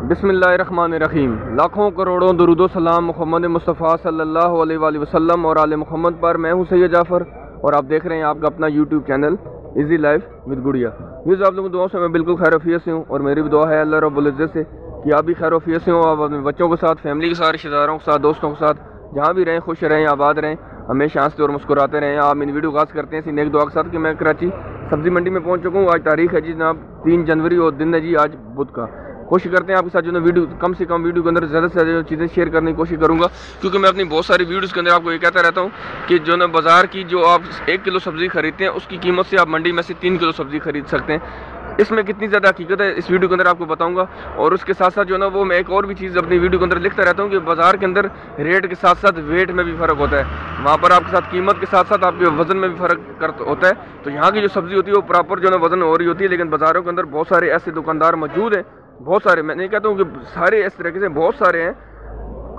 बिस्मिल्लाहिर्रहमानिर्रहीम। लाखों करोड़ों दुरूद सलाम मोहम्मद मुस्तफ़ा सल्लल्लाहु अलैहि वसल्लम और आले मोहम्मद पर। मैं हूं सैयद जाफ़र और आप देख रहे हैं आपका अपना YouTube channel easy life with गुड़िया। व्यूज़, आप लोगों की दुआओं से मैं बिल्कुल खैर-ओ-आफियत से हूँ और मेरी भी दुआ है अल्लाह रब्बुल इज़्ज़त से कि आप भी खैर-ओ-आफियत से हो। आप अपने बच्चों के साथ, फैमिली के साथ, रिश्तेदारों के साथ, दोस्तों के साथ जहाँ भी रहें खुश रहें, आबाद रहें, हमेशा हंसते और मुस्कुराते रहें। आप इन वीडियो आगाज़ करते हैं इसी नेक दुआ के साथ कि मैं कराची सब्ज़ी मंडी में पहुँच चुका हूँ। आज तारीख है जी जनाब 3 जनवरी और दिन है जी आज बुध का। कोशिश करते हैं आपके साथ जो ना वीडियो कम से कम वीडियो के अंदर ज़्यादा से ज़्यादा चीज़ें शेयर करने की कोशिश करूँगा, क्योंकि मैं अपनी बहुत सारी वीडियोज़ के अंदर आपको ये कहता रहता हूँ कि जो ना बाज़ार की जो आप 1 किलो सब्ज़ी खरीदते हैं उसकी कीमत से आप मंडी में से 3 किलो सब्ज़ी खरीद सकते हैं। इसमें कितनी ज़्यादा हकीकत है इस वीडियो के अंदर आपको बताऊंगा। और उसके साथ साथ जो ना वो मैं एक और भी चीज़ अपनी वीडियो के अंदर लिखता रहता हूँ कि बाज़ार के अंदर रेट के साथ साथ वेट में भी फ़र्क होता है। वहाँ पर आपके साथ कीमत के साथ साथ आपके वज़न में भी फ़र्क होता है। तो यहाँ की जो सब्ज़ी होती है वो प्रॉपर जो ना वज़न हो रही होती है, लेकिन बाज़ारों के अंदर बहुत सारे ऐसे दुकानदार मौजूद हैं, बहुत सारे, मैं नहीं कहता हूँ कि सारे इस तरीके से, बहुत सारे हैं,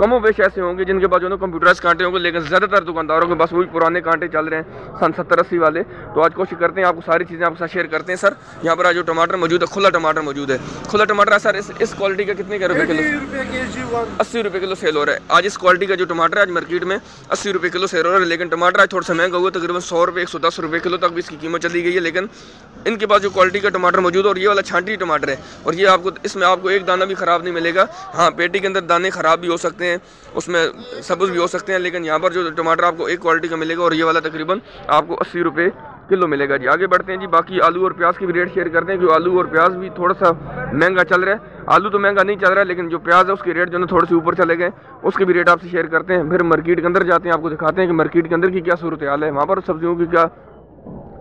कमो बेश ऐसे होंगे जिनके पास जो ना कंप्यूटराइज कांटे होंगे, लेकिन ज़्यादातर दुकानदारों के पास वही पुराने कांटे चल रहे हैं सन 70-80 वाले। तो आज कोशिश करते हैं आपको सारी चीज़ें आपके साथ शेयर करते हैं। सर यहाँ पर आज जो टमाटर मौजूद है, खुला टमाटर मौजूद है। खुला टमाटर है सर इस क्वालिटी का कितने रुपये किलो? 80 रुपये किलो सेल हो रहा है आज इस क्वालिटी का जो टमाटर है। आज मार्केट में 80 रुपये किलो सेल हो रहा है, लेकिन टमाटर आज थोड़ा सा महंगा हुआ, तकरीबन 100 रुपये 110 रुपये किलो तक भी इसकी कीमत चली गई है। लेकिन इनके पास जो क्वालिटी का टमाटर मौजूद है और ये वाला छांटी टमाटर है, और ये आपको इसमें आपको एक दाना भी ख़राब नहीं मिलेगा। हाँ, पेटी के अंदर दाने ख़राब भी हो सकते हैं, उसमें सब्ज़ भी हो सकते हैं, लेकिन यहाँ पर जो टमाटर आपको एक क्वालिटी का मिलेगा और ये वाला तकरीबन आपको 80 रुपये किलो मिलेगा जी। आगे बढ़ते हैं जी, बाकी आलू और प्याज की भी रेट शेयर करते हैं, क्योंकि आलू और प्याज भी थोड़ा सा महंगा चल रहा है। आलू तो महंगा नहीं चल रहा है, लेकिन जो प्याज है उसके रेट जो है थोड़े से ऊपर चले गए, उसके भी रेट आपसे शेयर करते हैं। फिर मार्केट के अंदर जाते हैं, आपको दिखाते हैं कि मार्केट के अंदर की क्या सूरत हाल है, वहाँ पर सब्जियों की क्या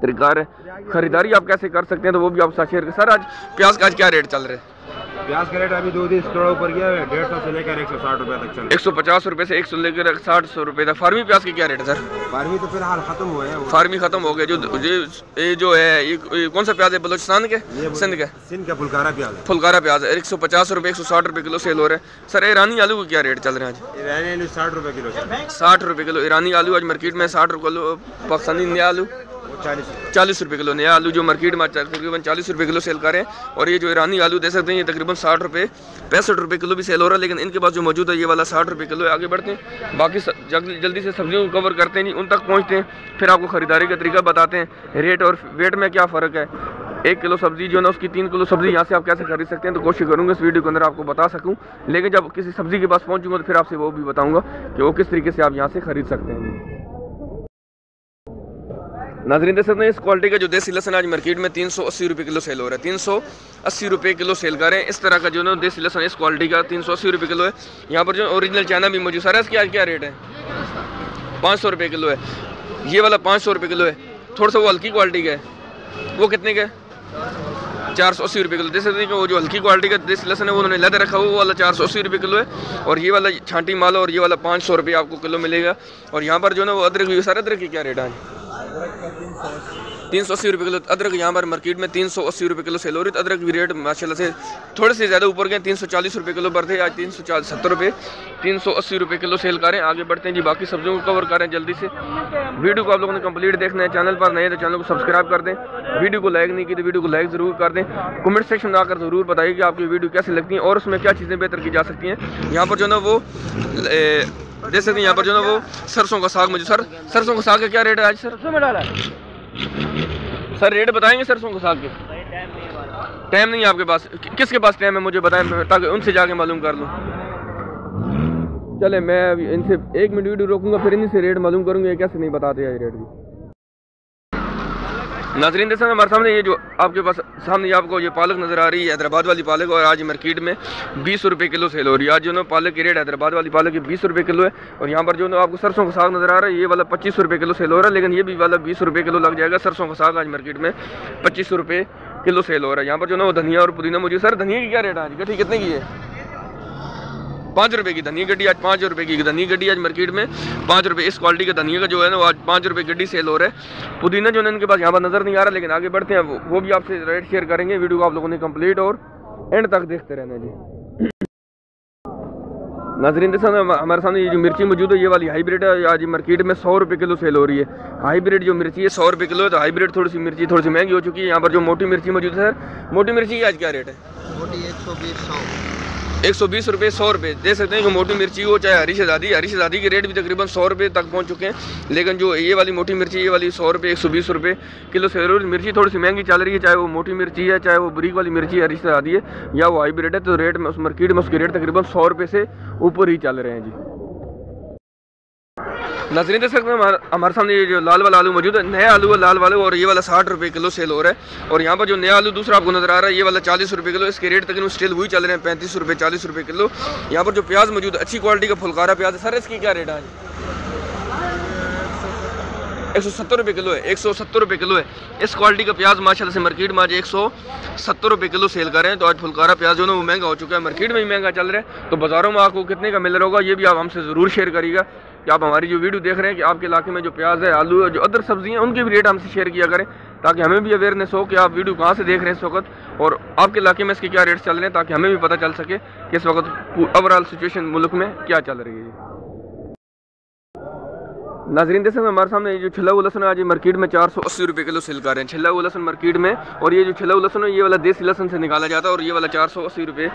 तरीका है, खरीदारी आप कैसे कर सकते हैं, तो वो भी आप साथ शेयर करें। सर आज प्याज का आज क्या रेट चल रहा है? प्याज का रेट अभी 2 दिन थोड़ा ऊपर गया है, 150 से लेकर 160 रुपये तक चल रहा है। 150 रुपये से 100 लेकर 60 रुपये तक। फार्मी प्याज की क्या रेट है सर? फार्मी तो फिलहाल खत्म हुए हैं, फार्मी खत्म हो गए। जो है ये कौन सा प्याज है? बलोचिस्तान के, सिंध के? सिंध का फुलकारा प्याज है। फुलकारा प्याज है 150 रुपये 160 रुपये किलो सेल हो रहा है। सर ईरानी आलू के क्या रेट चल रहे हैं आज? ईरानी आलू 60 रुपये किलो। 60 रुपये किलो ईरानी आलू आज मार्केट में 60 रुपये किलो। पाकिस्तानी नया आलू 40 रुपये किलो। नया आलू जो मार्केट में तकरीबन 40 रुपये किलो सेल कर रहे हैं, और ये जो ईरानी आलू दे सकते हैं ये तकरीबन 60 रुपये 65 रुपये किलो भी सेल हो रहा है, लेकिन इनके पास जो मौजूद है ये वाला 60 रुपये किलो है। आगे बढ़ते हैं, बाकी जल्दी से सब्जियों को कवर करते हैं जी, उन तक पहुँचते हैं, फिर आपको ख़रीदारी का तरीका बताते हैं, रेट और वेट में क्या फ़र्क है। 1 किलो सब्ज़ी जो है ना उसकी 3 किलो सब्ज़ी यहाँ से आप कैसे खरीद सकते हैं, तो कोशिश करूँगा इस वीडियो के अंदर आपको बता सकूँ। लेकिन जब किसी सब्ज़ी के पास पहुँचूँगा तो फिर आपसे वो भी बताऊँगा कि वो किस तरीके से आप यहाँ से खरीद सकते हैं। नाज़रीन देख सकते हैं इस क्वालिटी का जो देसी लहसुन आज मार्केट में 380 रुपये किलो सेल हो रहा है। 380 रुपये किलो सेल कर रहे हैं। इस तरह का जो ना देसी लहसुन इस क्वालिटी का 380 रुपये किलो है। यहाँ पर जो ओरिजिनल चाइना भी मौजूद है, इसकी आज क्या रेट है? 500 रुपये किलो है। ये वाला 500 रुपये किलो है। थोड़ा सा वो हल्की क्वालिटी का है, वो कितने का है? 480 रुपये किलो। देख सकते हैं कि वो जो हल्की क्वालिटी का देसी लहसुन है वो उन्होंने लद रखा हुआ, वो वाला 480 रुपये किलो है, और ये वाला छांटी माल और ये वाला 500 रुपये आपको किलो मिलेगा। और यहाँ पर जो ना वो अदरक भी, सर अदरक की क्या रेट है? 380 रुपये किलो अदरक यहाँ पर मार्केट में 380 रुपये किलो सेल हो रही है। अदरक की रेट माशाल्लाह से थोड़े से ज़्यादा ऊपर गए, 340 रुपये किलो पर थे, आज 370 रुपये 380 रुपये किलो सेल करें। आगे बढ़ते हैं जी, बाकी सब्जियों को कवर करें जल्दी से। वीडियो को आप लोगों ने कंप्लीट देखना है, चैनल पर नए हैं तो चैनल को सब्सक्राइब कर दें, वीडियो को लाइक नहीं की तो वीडियो को लाइक ज़रूर कर दें। कमेंट सेक्शन में आकर ज़रूर बताइए कि आपकी वीडियो कैसी लगती है और उसमें क्या चीज़ें बेहतर की जा सकती हैं। यहाँ पर जो ना वो देख सकते हैं, यहाँ पर जो ना वो सरसों का साग मुझे, सर सरसों का साग का क्या रेट है आज? सर रेट बताएंगे सरसों के साग के? टाइम नहीं है आपके पास? किसके पास टाइम है मुझे बताएं, ताकि उनसे जाके मालूम कर लूँ। चले मैं इनसे 1 मिनट वीडियो रोकूंगा, फिर इन्हीं से रेट मालूम करूँगा, ये कैसे नहीं बताते हैं ये रेट भी। नाज़रीन देख सकते हैं हमारे सामने ये जो आपके पास सामने आपको ये पालक नज़र आ रही है, हैदराबाद वाली पालक, और आज मार्केट में 20 रुपये किलो सेल हो रही है। आज जो ना पालक की रेट हैदराबाद वाली पालक की 20 रुपये किलो है। और यहाँ पर जो ना आपको सरसों का साग नज़र आ रहा है, ये वाला 25 रुपये किलो सेल हो रहा है, लेकिन ये भी वाला 20 रुपये किलो लग जाएगा। सरसों का साग आज मार्केट में 25 रुपये किलो सेल हो रहा है। यहाँ पर जो ना वो धनिया और पुदीना मुझे, सर धनिया की क्या रेट है आज? गड्डी कितने की है? 5 रुपये की धनिया गड्डी आज 5 रुपये की धनिया गड्डी आज मार्केट में 5 रुपये। इस क्वालिटी का धनिया का जो है ना वो आज 5 रुपये गड्डी सेल हो रहा है। पुदीना जो है इनके पास यहाँ पर नज़र नहीं आ रहा, लेकिन आगे बढ़ते हैं, वो भी आपसे रेट शेयर करेंगे। वीडियो को आप लोगों ने कंप्लीट और एंड तक देखते रहना जी। नाज़रीन देख सकते हैं हमारे सामने ये जो मिर्ची मौजूद है, ये वाली हाइब्रिड है, आज मार्केट में 100 रुपये किलो सेल हो रही है। हाइब्रिड जो मिर्ची है 100 रुपये किलो है, तो हाइब्रिड थोड़ी सी मिर्ची थोड़ी सी महंगी हो चुकी है। यहाँ पर जो मोटी मिर्ची मौजूद है, मोटी मिर्ची की आज क्या रेट है? मोटी 120 120 रुपये, 100 रुपये दे सकते हैं कि मोटी मिर्ची हो चाहे हरी शहजादी के रेट भी तकरीबन 100 रुपये तक पहुंच चुके हैं। लेकिन जो ये वाली मोटी मिर्ची, ये वाली 100 रुपये 120 रुपये किलो से। मिर्ची थोड़ी सी महंगी चल रही है, चाहे वो मोटी मिर्ची है, चाहे वो बरीक वाली मिर्ची हरी शहजादी है, या वो हाइब्रिड है, तो रेट में उस मार्केट में उसके रेट तकरीबन 100 रुपये से ऊपर ही चल रहे हैं जी। नाज़रीन देख सकते हैं हमारे सामने ये जो लाल वाला आलू मौजूद है, नया आलू है लाल वाले, और ये वाला 60 रुपये किलो सेल हो रहा है। और यहाँ पर जो नया आलू दूसरा आपको नजर आ रहा है, ये वाला 40 रुपये किलो, इसके रेट तकरीबन स्टिल वही चल रहे हैं 35 रुपये 40 रुपये किलो। यहाँ पर जो प्याज मौजूद है, अच्छी क्वालिटी का फुलकारा प्याज है। सर इसकी क्या रेट है? 170 रुपये किलो है, 170 रुपये किलो है। इस क्वालिटी का प्याज माशाल्लाह से मार्केट में आज 170 रुपये किलो सेल कर रहे हैं। तो आज फुलकारा प्याज जो है वो महंगा हो चुका है, मार्केट में भी महंगा चल रहा है। तो बाज़ारों में आपको कितने का मिल रहा होगा, ये भी आप हमसे ज़रूर शेयर करिएगा कि आप हमारी जो वीडियो देख रहे हैं कि आपके इलाके में जो प्याज है, आलू है, जो अदर सब्जियाँ, उनके भी रेट हमसे शेयर किया करें, ताकि हमें भी अवेयरनेस हो कि आप वीडियो कहाँ से देख रहे हैं इस वक्त, और आपके इलाके में इसके क्या रेट चल रहे हैं, ताकि हमें भी पता चल सके कि इस वक्त ओवरऑल सिचुएशन मुल्क में क्या चल रही है। नाज़रीन देख सकते हैं हमारे सामने ये जो छिला हुआ लहसुन है, आज मार्केट में 480 रुपये किलो सेल कर रहे हैं। छिला हुआ लहसुन मार्केट में, और ये जो छिला हुआ लहसुन है ये वाला देसी लहसुन से निकाला जाता है, और ये वाला 480 रुपये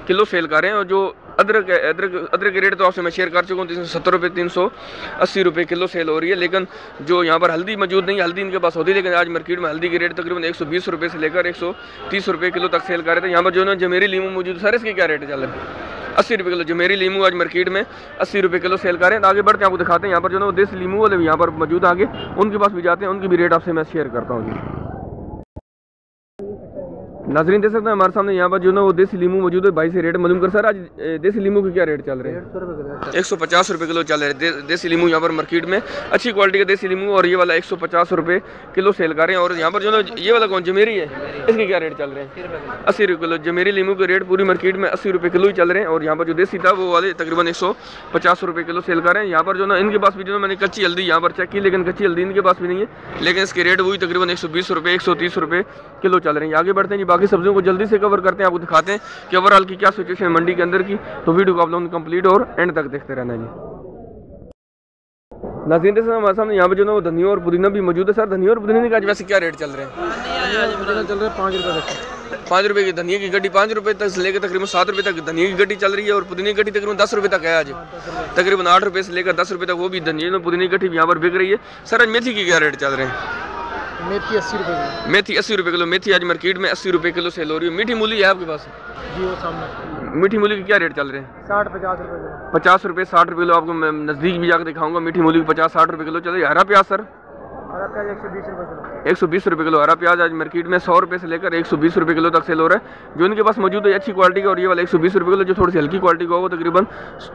किलो सेल कर रहे हैं। और जो अदरक के रेट तो आपसे मैं शेयर कर चुका हूँ, 370 रुपये 380 रुपये किलो सेल हो रही है। लेकिन जो यहाँ पर हल्दी मौजूद नहीं है, हल्दी इनके पास होती है, लेकिन आज मार्केट में हल्दी के रेट तकरीबन 120 रुपये से लेकर 130 रुपये किलो तक सेल कर रहे थे। यहाँ पर जो है जमेरी लीमू मौजूद है, सर इसके क्या रेट चल रहे हैं? 80 रुपये किलो जमेरी लीमू आज मार्केट में 80 रुपये किलो सेल कर रहे हैं। आगे बढ़ते हैं, आपको दिखाते हैं यहाँ पर जो है वो देसी लीमू वाले भी यहाँ पर मौजूद आगे, उनके पास भी जाते हैं, उनकी भी रेट आपसे मैं शेयर करता हूँ जी। नाज़रीन देख सकते हैं हमारे सामने यहाँ पर जो है वो देसी लीमू मौजूद है। भाई से रेट मालूम कर। सर आज देसी लीमू के क्या रेट चल रहे हैं? 150 रुपये किलो चल रहे हैं देसी लीमू यहाँ पर मार्केट में, अच्छी क्वालिटी का देसी लीमू, और ये वाला 150 रुपये किलो सेल कर रहे हैं। और यहाँ पर जो है ये वाला कौन जमेरी है, इसके क्या रेट चल रहे हैं? 80 रुपये किलो जमेरी लीमू के रेट पूरी मार्केट में 80 रुपये किलो ही चल रहे हैं। और यहाँ पर जो देसी था वो वाले तकरीबन 150 रुपये किलो सेल कर रहे हैं। यहाँ पर जो ना इनके पास भी जो मैंने कच्ची हल्दी यहाँ पर चेक की, लेकिन कच्ची हल्दी इनके पास भी नहीं है, लेकिन इसके रेट वही तकरीबन 120 रुपये 130 रुपये किलो चल रहे हैं। आगे बढ़ते हैं जी, बाकी सब्जियों को जल्दी से कवर करते हैं, आपको दिखाते हैं कि ओवरऑल की क्या सिचुएशन है मंडी के अंदर की। तो वीडियो को आप लोगों ने कंप्लीट और एंड तक देखते रहना है जी। नाज़रीन देख सकते हैं हमारे सामने यहाँ पे जो है वो धनिया और पुदीना भी मौजूद है। सर धनिया और पुदीने का आज वैसे क्या रेट चल रहे हैं? चल रहे हैं 5 रुपये तक। 5 रुपये की धनिया की गड्डी, 5 रुपये तक से लेकर तकरीबन 7 रुपये तक धनिया की गड्डी चल रही है। और पुदीने की गड्डी तकरीबन 10 रुपये तक है आज, तकरीबन 8 रुपये से लेकर 10 रुपये तक वो भी धनिया पुदीने की गड्डी यहाँ पर बिक रही है। सर आज मेथी की क्या रेट चल रहे हैं? मेथी 80 रुपये किलो। मेथी 80 रुपये किलो, मेथी आज मार्केट में 80 रुपये किलो सेल हो रही है। मीठी मूली है आपके पास? जी वो सामने। मीठी मूली के क्या रेट चल रहे हैं? 60-50 रुपये किलो। 50 रुपये 60 रुपये किलो। आपको मैं नज़दीक भी जाकर दिखाऊंगा। मीठी मूली 50-60 रुपये किलो चल रही है। हरा प्याज सर? हरा प्याज 120 रुपये किलो। 120 रुपये किलो हरा प्याज आज मार्केट में 100 रुपये से लेकर 120 रुपये किलो तक सेल हो रहा है। जो इनके पास मौजूद है अच्छी क्वालिटी का, और ये वाला 120 रुपये किलो, जो थोड़ी सी हल्की क्वालिटी का वो तकरीबन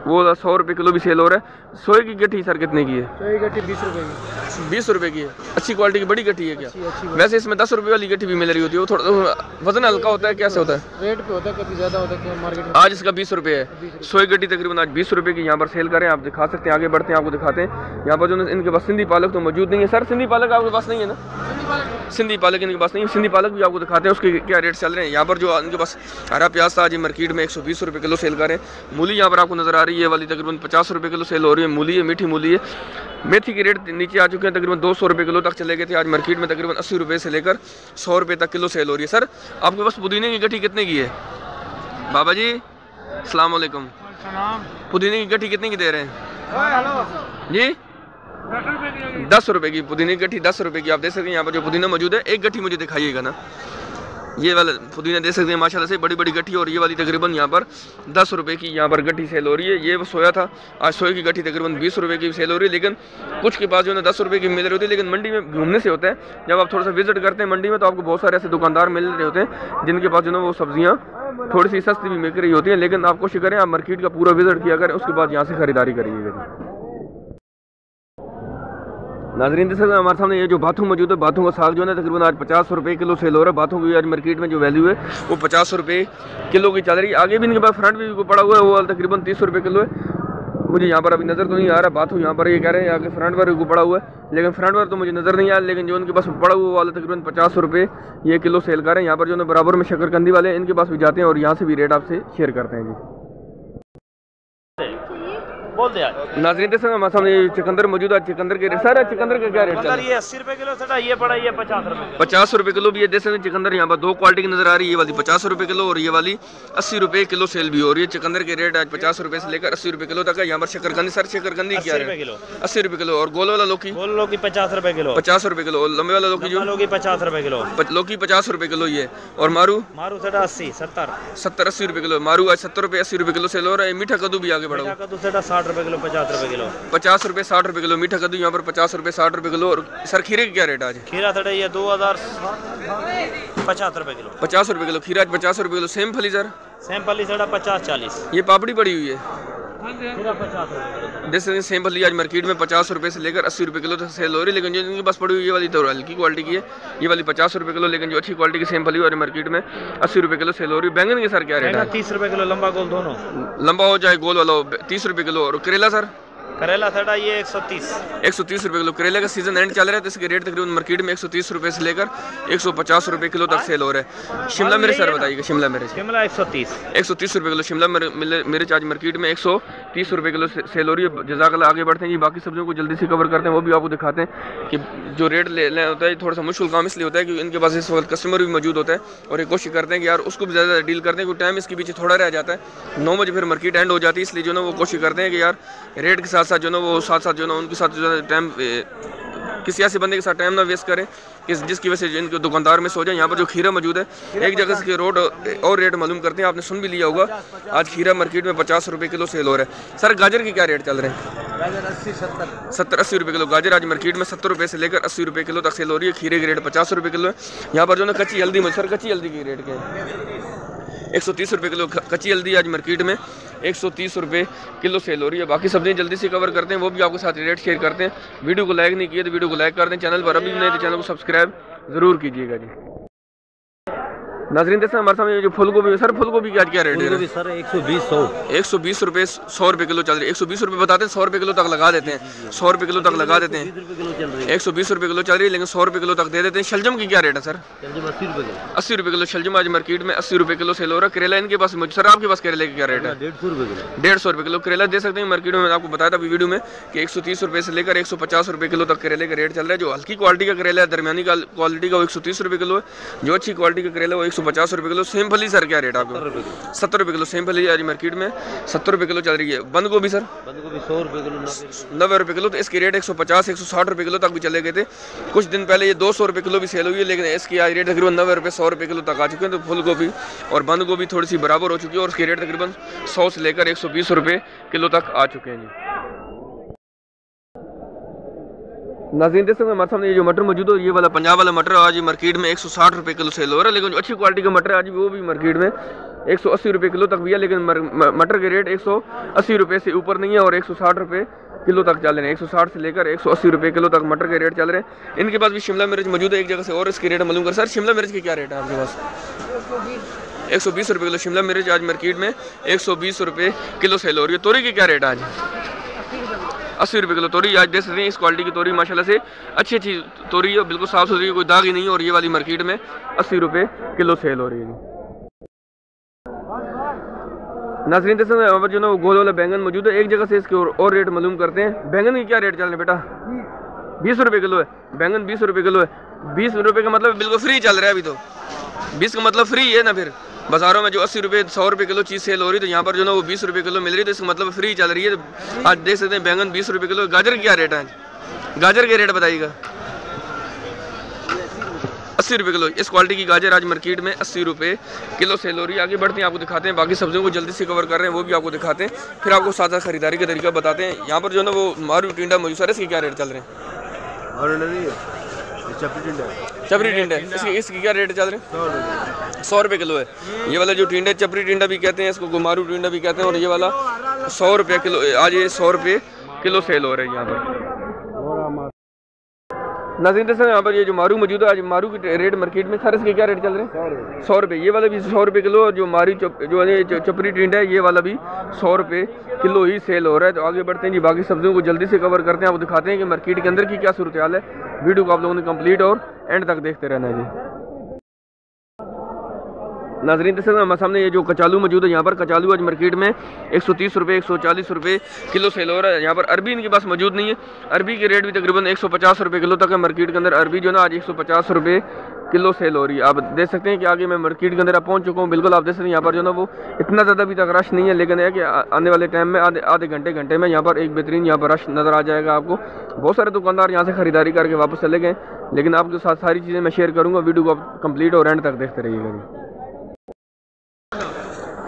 वो 100 रुपये किलो भी सेल हो रहा है। सोए की गट्ठी सर कितने की है? सोए की गट्ठी 20 रुपये की। 20 रुपये की है। अच्छी क्वालिटी की बड़ी गट्ठी है क्या? अच्छी वैसे इसमें 10 रुपये वाली गट्ठी भी मिल रही होती है, वो थोड़ा वजन हल्का होता है, कैसे होता है? रेट पे होता है, कभी ज़्यादा होता है मार्केट में। आज इसका 20 रुपये है। सोए गड्डी तकरीबन आज 20 रुपये की यहाँ पर सेल करें, आप दिखा सकते हैं। आगे बढ़ते हैं, आपको दिखाते हैं। यहाँ पर जो इनके पास सिंधी पालक तो मौजूद नहीं है। सर सिंधी पालक आपके पास नहीं है ना? सिंधी पालक इनके पास नहीं है। सिंधी पालक भी आपको दिखाते हैं उसके क्या रेट चल रहे हैं। यहाँ पर जो इनके पास हरा प्याज था आज मार्केट में 120 रुपये किलो सेल कर रहे हैं। मूली यहाँ पर आपको नजर आ रही है वाली तकरीबन 50 रुपये किलो सेल हो रही है। मूली है, मीठी मूली है। मेथी के रेट नीचे आ चुके हैं, तकरीबन 200 रुपये किलो तक चले गए थे। आज मार्केट में तकरीबन 80 रुपये से लेकर 100 रुपये तक किलो सेल हो रही है। सर आपके पास पुदीने की गट्ठी कितने की है? बाबा जी अस्सलाम वालेकुम। पुदीने की गट्ठी कितने की दे रहे हैं जी? 10 रुपये की पुदीने की गट्ठी, 10 रुपये की। आप देख सकते हैं यहाँ पर जो पुदीना मौजूद है, एक गट्ठी मुझे दिखाइएगा ना। ये वाला पुदीना देख सकते हैं माशाल्लाह से बड़ी बड़ी गट्ठी, और ये वाली तकरीबन यहाँ पर 10 रुपये की यहाँ पर गट्ठी सेल हो रही है। ये सोया था, आज सोए की गट्ठी तकरीबन 20 रुपये की सेल हो रही है। लेकिन कुछ के पास जो है 10 रुपये की मिल रही होती है, लेकिन मंडी में घूमने से होता है। जब आप थोड़ा सा विजिट करते हैं मंडी में, तो आपको बहुत सारे ऐसे दुकानदार मिल रहे होते हैं जिनके पास जो है वो सब्जियाँ थोड़ी सी सस्ती भी मिल रही होती है। लेकिन आप कोशिश करें, आप मार्केट का पूरा विजिट किया करें, उसके बाद यहाँ से खरीदारी करिएगा। नाज़रीन देख सकते हैं हमारे सामने ये जो बाथू मौजूद है, बाथू का साग जो है तकरीबन आज 50 रुपये किलो सेल हो रहा है। बाथू की आज मार्केट में जो वैल्यू है वो 50 रुपये किलो की चल रही है। आगे भी इनके पास फ्रंट भी पड़ा हुआ है, वो तकरीबन 30 रुपये किलो है। मुझे यहाँ पर अभी नज़र तो नहीं आ रहा बाथू, यहाँ पर ये कह रहे हैं आगे फ्रंट पर पड़ा हुआ है, लेकिन फ्रंट पर तो मुझे नज़र नहीं आया। लेकिन जो इनके पास पड़ा हुआ वाला तकरीबन 50 रुपये ये किलो सेल कर रहे हैं। यहाँ पर जो है बराबर में शकरकंदी वाले हैं, इनके पास भी जाते हैं और यहाँ से भी रेट आपसे शेयर करते हैं जी। बोल दिया। नाज़रीन देख सकते हैं हमारे सामने ये चुकंदर मौजूद है। चुकंदर के सर चुकंदर का क्या रेट चल रहा है? ये 80 रुपए किलो सटा, ये पड़ा ये 50 रुपए। 50 रुपए किलो भी ये देख सकते हैं चुकंदर। यहाँ पर दो क्वालिटी की नजर आ रही है, ये वाली 50 रुपए किलो और ये वाली 80 रुपए किलो सेल भी हो रही है। चुकंदर के रेट आज 50 रुपए से लेकर 80 रुपए किलो तक है। यहाँ पर शकरकंदी, सर शकरकंदी क्या है? 80 रुपए किलो। और गोल वाला लौकी? गोल लौकी 50 रुपए किलो। 50 रुपए किलो। और लंबे वाला लौकी जो? लौकी 50 रुपए किलो। लौकी 50 रुपए किलो ये। और मारू? मारू सटा 80 70 70 80 रुपए किलो। मारू आज 70 रुपए 80 रुपए किलो सेल हो रहा है। मीठा कद्दू भी आगे बढ़ा। मीठा कद्दू सटा 60 रुपए किलो 50 रुपए किलो। 50 रुपए 60 रुपए किलो मीठा कद्दू यहाँ पर 50 रुपए 60 रुपए किलो। और सर खीरे का क्या रेट आज? खीरा सटा ये 2050 रुपए किलो। 50 रुपए किलो खीरा 50 रुपए किलो। सेम फली सर? सेम फली सटा 50 40। ये पापड़ी पड़ी हुई है। खीरा 50 रुपए किलो। जैसे सेम फली आज मार्केट में 50 रुपए से लेकर 80 रुपए किलो तक सेल हो रही है। लेकिन जो इनके पास पड़ी हुई ये वाली तो हल्की क्वालिटी की है, ये वाली 50 रुपए किलो। लेकिन जो अच्छी क्वालिटी की सेम फली और मार्केट में 80 रुपए किलो सेल हो रही है। बैंगन के सर क्या रेट है? 30 रुपए किलो लंबा गोल दोनों। लंबा हो चाहे गोल वाला हो 30 रुपए किलो। और करेला सर? करेला सटा ये 130 रुपए किलो। करेले का सीजन एंड चल रहा है तो इसके रेट तकरीबन मार्केट में 130 रुपए से लेकर 150 रुपए किलो तक सेल हो रहा है। शिमला मिर्च सर बताइएगा? शिमला मिर्च? शिमला 130 रुपए किलो। शिमला मिर्च आज मार्केट में 130 रुपए किलो सेल हो रही है। जज़ाकल्लाह। आगे बढ़ते हैं जी, बाकी सब्जियों को जल्दी से कवर करते हैं, वो भी आपको दिखाते हैं कि जो रेट लेना होता है थोड़ा सा मुश्किल काम इसलिए होता है कि इनके पास इस वक्त कस्टमर भी मौजूद होता है और ये कोशिश करते हैं कि यार उसको भी ज़्यादा डील करते हैं, क्योंकि टाइम इसके पीछे थोड़ा रह जाता है। 9 बजे फिर मार्केट एंड हो जाती है, इसलिए जो ना वो कोशिश करते हैं कि यार रेट के साथ साथ जो ना वो साथ जो ना उनके साथ जो है टाइम किसी ऐसे बंदे के साथ टाइम ना वेस्ट करें कि जिसकी वजह से इनके दुकानदार में सो जाए। यहाँ पर जो खीरा मौजूद है एक जगह से रोड और रेट मालूम करते हैं, आपने सुन भी लिया होगा। आज खीरा मार्केट में 50 रुपए किलो सेल हो रहा है। सर गाजर के क्या रेट चल रहे हैं? गाजर 70 80 रुपए किलो। गाजर आज मार्केट में 70 रुपए से लेकर 80 रुपए किलो तक सेल हो रही है। खीरे के रेट 50 रुपए किलो है। यहाँ पर जो ना कच्ची हल्दी, सर कच्ची हल्दी की रेट क्या है? 130 रुपए किलो कच्ची हल्दी आज मार्केट में 130 रुपए किलो सेल हो रही है। बाकी सब्जियां जल्दी से कवर करते हैं, वो भी आपके साथ रेट शेयर करते हैं। वीडियो को लाइक नहीं किया तो वीडियो को लाइक कर दें। चैनल पर अभी नहीं तो चैनल को सब्सक्राइब ज़रूर कीजिएगा जी। नाज़रीन देखते हैं हमारे सामने जो फूल गोभी है। सर फूल गोभी की आज क्या रेट है? सर 120 रुपए 100 रुपए किलो चल रही है। 120 रुपए बताते हैं, 100 रुपए किलो तक लगा देते हैं। 100 रुपए किलो तक लगा देते हैं। 120 रुपए किलो चल रही है, लेकिन 100 रुपए किलो तक दे देते हैं। शलजम की क्या रेट है सर? 80 रुपए किलो। शलजम आज मार्केट में 80 रुपए किलो सेल हो रहा है। करेला इनके पास सर आपके पास करेले की क्या रेट है? 150 रुपए किलो करेला दे सकते हैं मार्केट में। मैंने आपको बताया था वीडियो में कि 130 रुपए से लेकर 150 रुपए किलो तक करेले का रेट चल रहा है। जो हल्की क्वालिटी का करेला है, दरमियानी क्वालिटी का वो 130 रुपए किलो है। जो अच्छी क्वालिटी का करेला वो 150 रुपए किलो। सेम फली सर क्या रेट आपको? 70 रुपए किलो। सेम फली आज मार्केट में 70 रुपए किलो चल रही है। बंद गोभी सर? 100 रुपए किलो 90 रुपए किलो। तो इसकी रेट 150 160 रुपए किलो तक भी चले गए थे। कुछ दिन पहले ये 200 रुपए किलो भी सेल हुई है, लेकिन इसकी आज रेट तकरीबन 90 रुपए 100 रुपए किलो तक आ चुके हैं। तो फूल गोभी और बंद गोभी थोड़ी सी बराबर हो चुकी है और उसकी रेट तकरीबन 100 से लेकर 120 रुपए किलो तक आ चुके हैं जी। नाज़रीन देख सकते हैं हमारे सामने ये जो मटर मौजूद है, ये वाला पंजाब वाला मटर आज मार्केट में 160 रुपए किलो सेल हो रहा है। लेकिन जो अच्छी क्वालिटी का मटर है आज वो भी मार्केट में 180 रुपए किलो तक भी है। लेकिन मटर के रेट 180 रुपए से ऊपर नहीं है और 160 रुपए किलो तक चल रहे हैं। 160 से लेकर 180 रुपए किलो तक मटर के रेट चल रहे हैं। इनके पास भी शिमला मिर्च मौजूद है एक जगह से और इसके रेट मालूम कर। सर शिमला मिर्च के क्या रेट है आपके पास? 120 रुपए किलो। शिमला मिर्च आज मार्केट में 120 रुपए किलो सेल हो रही है। तोरी की क्या रेट है आज? 80 रुपए किलो। तोरी आज देख सकते हैं इस क्वालिटी की तोरी माशाल्लाह से अच्छी तोरी है, बिल्कुल साफ सुथरी, कोई दाग ही नहीं है। और ये वाली मार्केट में 80 रुपए किलो सेल हो रही है। नाज़रीन देख सकते हैं यहाँ पर जो ना वो गोल वाला बैंगन मौजूद है एक जगह से इसके और रेट मालूम करते हैं। बैंगन की क्या रेट चल रहे हैं बेटा? 20 रुपए किलो है बैंगन। 20 रुपए किलो है। 20 रुपए का मतलब बिल्कुल फ्री चल रहा है अभी तो। 20 का मतलब फ्री है ना। फिर बाजारों में जो 80 रुपए 100 रुपए किलो चीज़ सेल हो रही है, तो यहाँ पर जो ना वो 20 रुपए किलो मिल रही है, तो इसका मतलब फ्री चल रही है। आज देख सकते हैं बैंगन 20 रुपए किलो। गाजर क्या रेट है? गाजर के रेट बताइएगा। 80 रुपए किलो। इस क्वालिटी की गाजर आज मार्केट में 80 रुपए किलो सेल हो रही है। आगे बढ़ते हैं, आपको दिखाते हैं बाकी सब्जियों को जल्दी से कवर कर रहे हैं, वो भी आपको दिखाते हैं। फिर आपको साथ साथ खरीदारी का तरीका बताते हैं। यहाँ पर जो ना वो मारू टिंडा मौजूद है, इसके क्या रेट चल रहे हैं? चपरी टिंडा इसकी क्या रेट चल रहे हैं? 100 रुपए किलो है। ये वाला जो टिंडा चपरी टिंडा भी कहते हैं, इसको गुमारू टिंडा भी कहते हैं। और ये वाला 100 रुपये किलो। आज ये 100 रुपये किलो सेल हो रहा है यहाँ पर। नाज़रीन देख सकते हैं यहाँ पर ये जो मारू मौजूद है, आज मारू की रेट मार्केट में सर इसके क्या रेट चल रहे हैं? 100 रुपये। ये वाला भी 100 रुपये किलो। और जो मारू जो चपरी टिंडा है, ये वाला भी 100 रुपये किलो ही सेल हो रहा है। तो आगे बढ़ते हैं जी, बाकी सब्जियों को जल्दी से कवर करते हैं, आपको दिखाते हैं कि मार्केट के अंदर की क्या सूरत हाल है। वीडियो को आप लोगों ने कंप्लीट और एंड तक देखते रहना है जी। नाजरीन देख सकते हैं हमारे सामने ये जो कचालू मौजूद है, यहाँ पर कचालू आज मार्केट में 130 रुपये 140 रुपये किलो सेल हो रहा है। यहाँ पर अरबी इनके पास मौजूद नहीं है, अरबी की रेट भी तकरीबन 150 रुपये किलो तक है मार्केट के अंदर। अरबी जो ना आज 150 रुपये किलो सेल हो रही है। आप देख सकते हैं कि आगे मैं मार्केट के अंदर पहुँच चुका हूँ। बिल्कुल आप देख सकते हैं यहाँ पर जो ना वो इतना ज़्यादा अभी तक रश नहीं है, लेकिन है कि आने वाले टाइम में आधे घंटे में यहाँ पर एक बेहतरीन यहाँ पर रश नज़र आ जाएगा आपको। बहुत सारे दुकानदार यहाँ से ख़रीदारी करके वापस चले गए, लेकिन आपके साथ सारी चीज़ें मैं शेयर करूँगा। वीडियो को आप कंप्लीट और एंड तक देखते रहिएगा।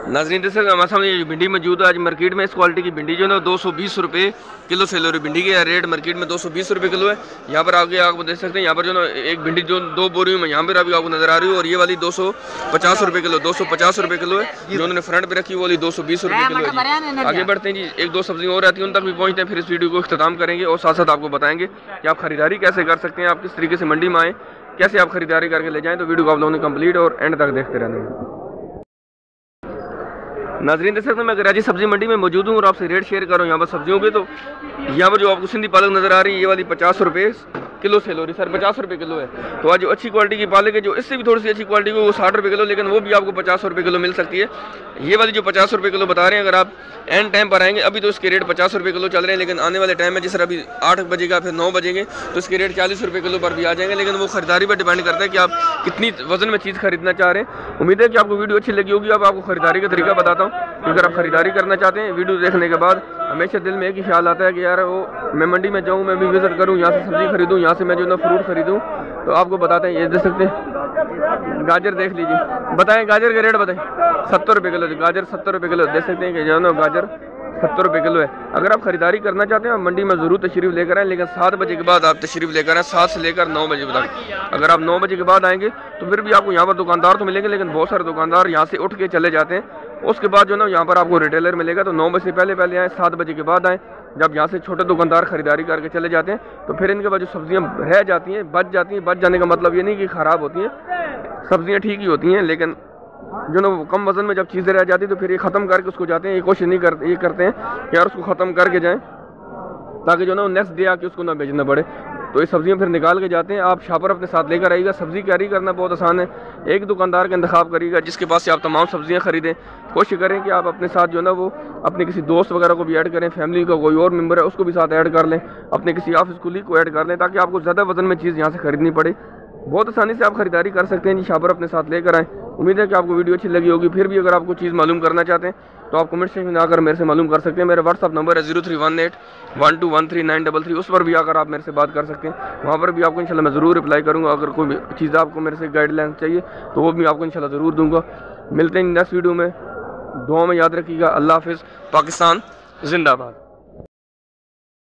नाज़रीन देख सकते हैं हमारे सामने ये भिंडी मौजूद है आज मार्केट में। इस क्वालिटी की भिंडी जो है 220 रुपये किलो सेल हो रही है। भिंडी के रेट मार्केट में 220 रुपये किलो है। यहाँ पर आगे आपको देख सकते हैं यहाँ पर जो ना एक भिंडी जो 2 बोरियों में यहाँ पर अभी आपको नजर आ रही है, और ये वाली 250 रुपये किलो 250 रुपये किलो है। जो उन्होंने फ्रंट पे रखी वो वाली 220 रुपये किलो है। आगे बढ़ते हैं जी, 1-2 सब्जी और रहती है उन तक भी पहुँचते हैं, फिर इस वीडियो को अख्ताम करेंगे और साथ साथ आपको बताएंगे कि आप खरीदारी कैसे कर सकते हैं, आप किस तरीके से मंडी में आएँ, कैसे आप खरीदारी करके ले जाएँ। तो वीडियो को आप लोगों ने कंप्लीट और एंड तक देखते रहना है। नाजरीन देख सकते हैं मैं कराची सब्जी मंडी में मौजूद हूँ और आपसे रेट शेयर कर रहा हूँ यहाँ पर सब्जियों के। तो यहाँ पर जो आपको सिंधी पालक नज़र आ रही है, ये वाली 50 रुपये किलो सेल हो रही है सर, 50 रुपये किलो है। तो आज जो अच्छी क्वालिटी की पालक है, जो इससे भी थोड़ी सी अच्छी क्वालिटी की वो 60 रुपये किलो, लेकिन वो भी आपको 50 रुपये किलो मिल सकती है। ये वाली जो 50 रुपये किलो बता रहे हैं, अगर आप एंड टाइम पर आएंगे, अभी तो इसके रेट 50 रुपये किलो चल रहे हैं, लेकिन आने वाले टाइम में जिस अभी 8 बजेगा फिर 9 बजेंगे तो इसके रेट 40 रुपये किलो पर भी आ जाएंगे। लेकिन वो खरीदारी पर डिपेंड करता है कि आप कितनी वजन में चीज़ खरीदना चाह रहे हैं। उम्मीद है कि आपको वीडियो अच्छी लगी होगी। अब आपको खरीदारी का तरीका बताता हूँ। अगर आप खरीदारी करना चाहते हैं, वीडियो देखने के बाद हमेशा दिल में एक ही ख्याल आता है कि यार वो मैं मंडी में जाऊँ, मैं भी विजिट करूँ, यहाँ से सब्ज़ी खरीदूँ, यहाँ से मैं जो ना फ्रूट खरीदूँ। तो आपको बताते हैं, ये देख सकते हैं गाजर देख लीजिए, बताएं गाजर के रेट बताएं। 70 रुपये किलो गाजर, 70 रुपये किलो। देख सकते हैं कि जो है ना गाजर 70 रुपये किलो है। अगर आप खरीदारी करना चाहते हैं मंडी में ज़रूर तशरीफ़ लेकर आएँ, लेकिन 7 बजे के बाद आप तशरीफ़ लेकर आएँ, 7 से लेकर 9 बजे तक। अगर आप 9 बजे के बाद आएंगे तो फिर भी आपको यहाँ पर दुकानदार तो मिलेंगे, लेकिन बहुत सारे दुकानदार यहाँ से उठ के चले जाते हैं। उसके बाद जो ना यहाँ पर आपको रिटेलर मिलेगा। तो 9 बजे से पहले आएँ, 7 बजे के बाद आएँ। जब यहाँ से छोटे दुकानदार खरीदारी करके चले जाते हैं तो फिर इनके बाद जो सब्जियाँ रह जाती हैं, बच जाती हैं। बच जाने का मतलब ये नहीं कि ख़राब होती हैं, सब्जियाँ ठीक ही होती हैं, लेकिन जो ना वो कम वजन में जब चीज़ें रह जाती है तो फिर ये ख़त्म करके उसको जाते हैं। ये कोशिश नहीं करते, ये करते हैं कि यार उसको ख़त्म करके जाएँ, ताकि जो ना नेक्स्ट डे आके उसको ना बेचना पड़े। तो ये सब्जियां फिर निकाल के जाते हैं। आप शॉपर अपने साथ लेकर आइएगा। सब्ज़ी कैरी करना बहुत आसान है। एक दुकानदार का इंतखाब करिएगा जिसके पास से आप तमाम सब्जियां खरीदें। कोशिश करें कि आप अपने साथ जो ना वो अपने किसी दोस्त वगैरह को भी ऐड करें, फैमिली का कोई और मेंबर है उसको भी साथ ऐड कर लें, अपने किसी ऑफिस कुलीग को ऐड कर लें, ताकि आपको ज़्यादा वजन में चीज़ यहाँ से खरीदनी पड़े। बहुत आसानी से आप खरीदारी कर सकते हैं जी। शॉपर अपने साथ लेकर आएँ। उम्मीद है कि आपको वीडियो अच्छी लगी होगी। फिर भी अगर आपको चीज़ मालूम करना चाहते हैं तो आप कमेंट सेक्शन में आकर मेरे से मालूम कर सकते हैं। मेरा व्हाट्सअप नंबर है 031812133933। उस पर भी आकर आप मेरे से बात कर सकते हैं। वहाँ पर भी आपको इंशाल्लाह मैं ज़रूर रिप्लाई करूँगा। अगर कोई चीज़ आपको मेरे से गाइडलाइन चाहिए तो वो भी आपको इंशाल्लाह ज़रूर दूँगा। मिलते हैं नेक्स्ट वीडियो में। दुआ में याद रखिएगा। अल्लाह हाफिज़। पाकिस्तान जिंदाबाद।